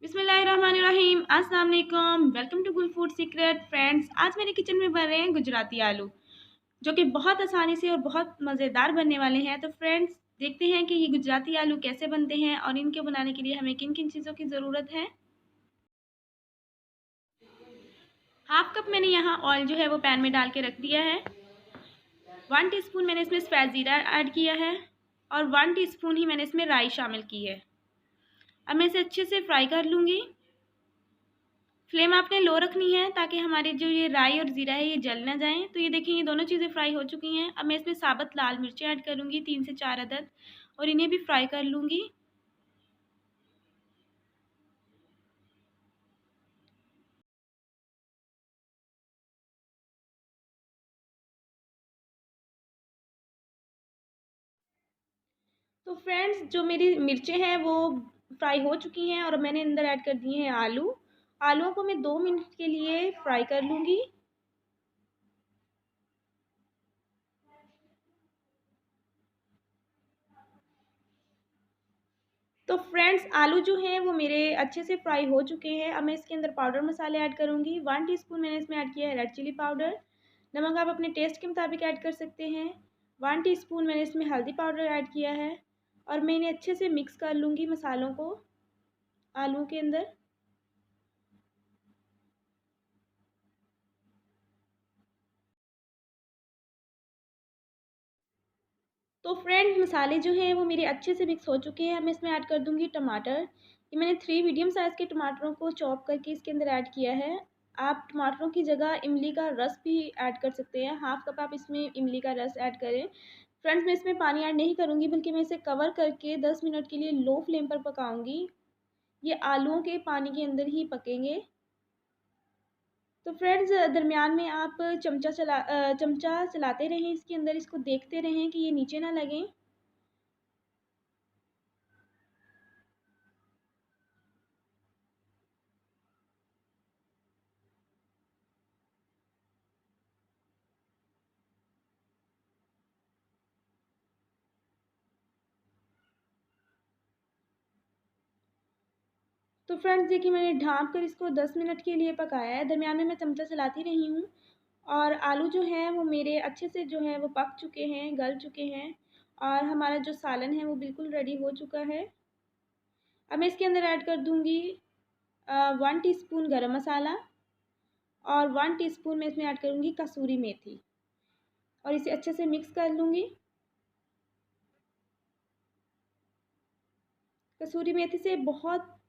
बिस्मिल्लाहिर्रहमानिर्रहीम। अस्सलाम वालेकुम। वेलकम टू गुल फूड सीक्रेट। फ्रेंड्स, आज मेरे किचन में बन रहे हैं गुजराती आलू, जो कि बहुत आसानी से और बहुत मज़ेदार बनने वाले हैं। तो फ्रेंड्स, देखते हैं कि ये गुजराती आलू कैसे बनते हैं और इनके बनाने के लिए हमें किन किन चीज़ों की ज़रूरत है। हाफ कप मैंने यहाँ ऑयल जो है वो पैन में डाल के रख दिया है। 1 टीस्पून मैंने इसमें सफ़ेद ज़ीरा ऐड किया है और 1 टीस्पून ही मैंने इसमें राई शामिल की है। अब मैं इसे अच्छे से फ्राई कर लूँगी। फ्लेम आपने लो रखनी है ताकि हमारे जो ये राई और ज़ीरा है ये जल ना जाएं। तो ये देखिए, ये दोनों चीज़ें फ्राई हो चुकी हैं। अब मैं इसमें साबुत लाल मिर्चें ऐड करूँगी 3 से 4 अदद, और इन्हें भी फ्राई कर लूँगी। तो फ्रेंड्स, जो मेरी मिर्चें हैं वो फ्राई हो चुकी हैं और मैंने अंदर ऐड कर दिए हैं आलू। आलूओं को मैं 2 मिनट के लिए फ्राई कर लूँगी। तो फ्रेंड्स, आलू जो हैं वो मेरे अच्छे से फ्राई हो चुके हैं। अब मैं इसके अंदर पाउडर मसाले ऐड करूँगी। 1 टीस्पून मैंने इसमें ऐड किया है रेड चिली पाउडर। नमक आप अपने टेस्ट के मुताबिक ऐड कर सकते हैं। 1 टीस्पून मैंने इसमें हल्दी पाउडर ऐड किया है और मैं इन्हें अच्छे से मिक्स कर लूँगी मसालों को आलू के अंदर। तो फ्रेंड्स, मसाले जो हैं वो मेरे अच्छे से मिक्स हो चुके हैं। अब मैं इसमें ऐड कर दूँगी टमाटर। ये मैंने 3 मीडियम साइज़ के टमाटरों को चॉप करके इसके अंदर ऐड किया है। आप टमाटरों की जगह इमली का रस भी ऐड कर सकते हैं। हाफ़ कप आप इसमें इमली का रस ऐड करें। फ्रेंड्स, मैं इसमें पानी ऐड नहीं करूँगी, बल्कि मैं इसे कवर करके 10 मिनट के लिए लो फ्लेम पर पकाऊँगी। ये आलूओं के पानी के अंदर ही पकेंगे। तो फ्रेंड्स, दरमियान में आप चमचा चलाते रहें इसके अंदर, इसको देखते रहें कि ये नीचे ना लगें। तो फ्रेंड्स, देखिए, मैंने ढाँप कर इसको 10 मिनट के लिए पकाया है। दरमियान में मैं चमचा चलाती रही हूँ और आलू जो हैं वो मेरे अच्छे से जो है वो पक चुके हैं, गल चुके हैं, और हमारा जो सालन है वो बिल्कुल रेडी हो चुका है। अब मैं इसके अंदर ऐड कर दूँगी 1 टीस्पून गरम मसाला और 1 टीस्पून मैं इसमें ऐड करूँगी कसूरी मेथी, और इसे अच्छे से मिक्स कर लूँगी। कसूरी मेथी से बहुत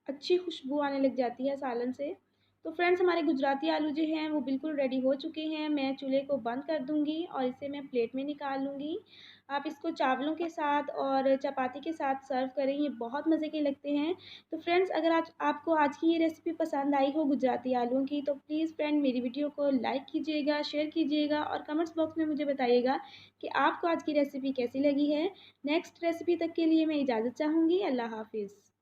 अच्छी खुशबू आने लग जाती है सालन से। तो फ्रेंड्स, हमारे गुजराती आलू जो हैं वो बिल्कुल रेडी हो चुके हैं। मैं चूल्हे को बंद कर दूँगी और इसे मैं प्लेट में निकाल लूँगी। आप इसको चावलों के साथ और चपाती के साथ सर्व करें, ये बहुत मज़े के लगते हैं। तो फ्रेंड्स, अगर आज आपको आज की ये रेसिपी पसंद आई हो गुजराती आलूओं की, तो प्लीज़ फ्रेंड, मेरी वीडियो को लाइक कीजिएगा, शेयर कीजिएगा और कमेंट्स बॉक्स में मुझे बताइएगा कि आपको आज की रेसिपी कैसी लगी है। नेक्स्ट रेसिपी तक के लिए मैं इजाज़त चाहूँगी। अल्लाह हाफ़िज़।